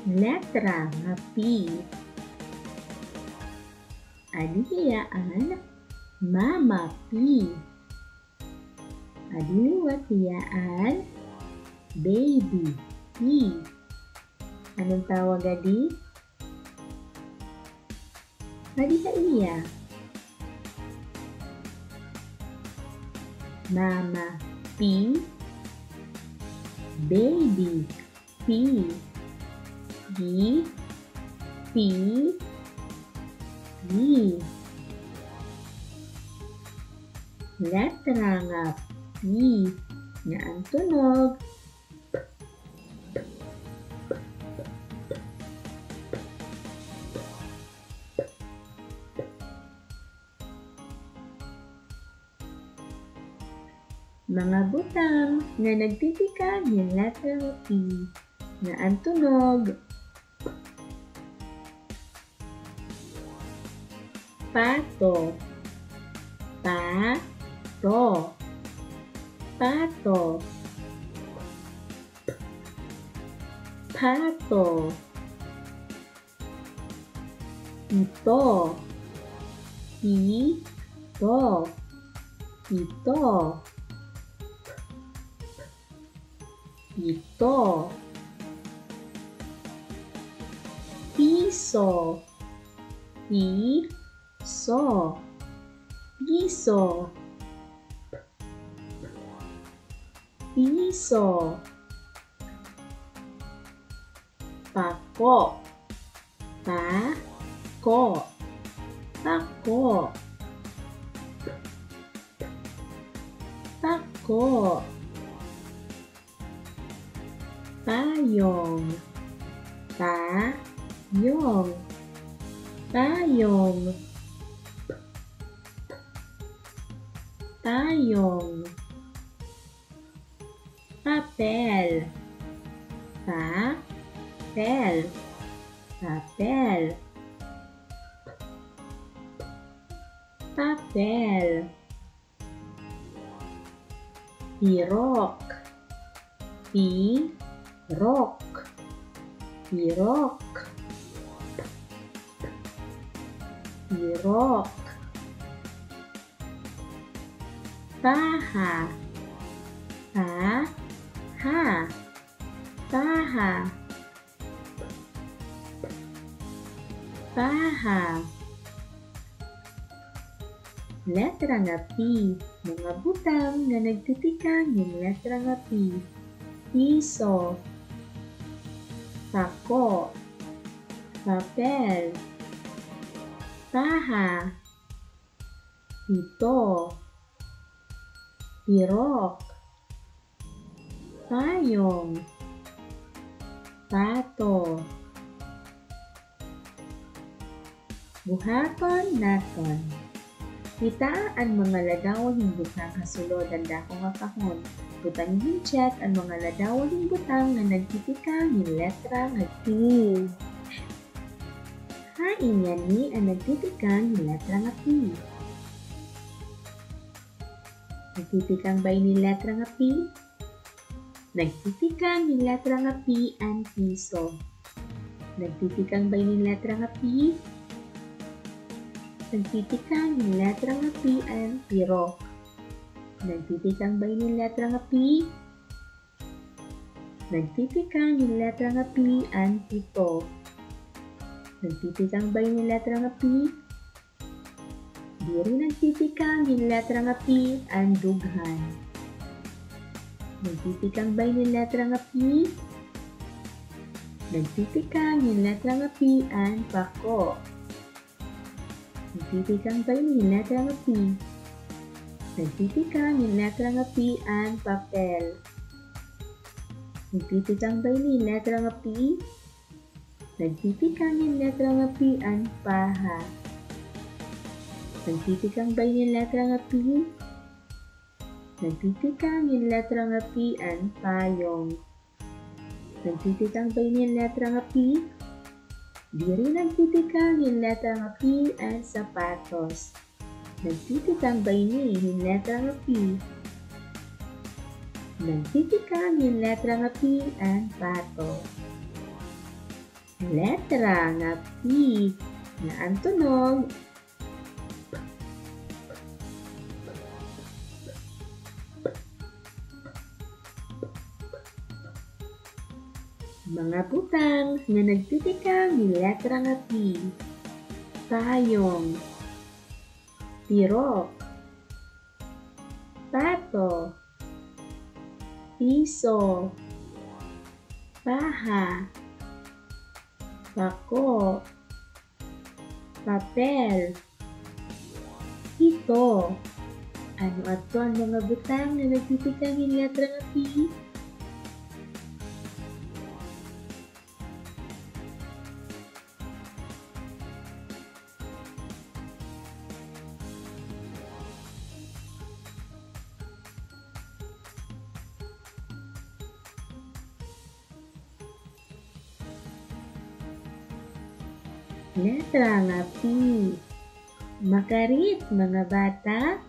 letra nga P. Adihiyaan Mama P. Adiliwatiyaan Baby P. Anong tawag adi? Adihaiya Mama P. Baby P. G. P. P. Letra nga P nga ang tunog mga butang nga nagtitikan yung letra nga P nga ang tunog pato, pato, pato, pato, ito, ito, ito, ito, piso, piso, piso, piso, pako, pako, pako, pako, payong, payong, payong, payong, papel, papel, papel, papel, pirok, pirok, pirok, pirok, paha, paha, paha, paha. Letra nga P, mga butang nga nagtitikan yung letra nga P. Piso, pako, papel, paha, pito, pirok, payong, pato. Buhaton naton. Kita ang mga ladawang butang kasulod ang dako nga kahon. Butang hinchat ang mga ladawang butang na nagtitikang yung letra nga T. Hain yan ni ang nagtitikang yung letra nga P. Nagtitikang ba yung letra nga P? Nagtitikang yung letra nga P ang piso. Nagtitikang ba yung letra nga P? Nagtitikang yung letra nga P ang pirok. Nagtitikang ba yung letra nga P? Nagtitikang yung letra nga P ang pito. Nagtitikang ba yung letra nga P? Di rin nagtitikang yung letra nga P ang dughan. Nagtitikang ba yung letra nga P? Nagtitikang yung letra nga P ang pako. Nagtitikang ba yung letra nga P? Nagtitikang yung letra nga P ang papel. Nagtitikang ba yung letra nga P? Nagtitikang yung letra nga P ang paha. Nagtitikang ba yung letra nga P? Nagtitikang yung letra nga P ang payong. Nagtitikang ba yung letra nga P? Di rin nagtitikang yung letra nga P ang sapatos. Nagtitikang ba yung letra nga P? Nagtitikang yung letra nga P ang pato. Letra nga P nga ang tunog mga butang nga nagtitikang ni letra nga P. Payong, pirok, pato, piso, paha, pako, papel, ito. Ano ato ang mga butang na nagtitikang ni letra nga P? Letra nga P. Makarit mga bata.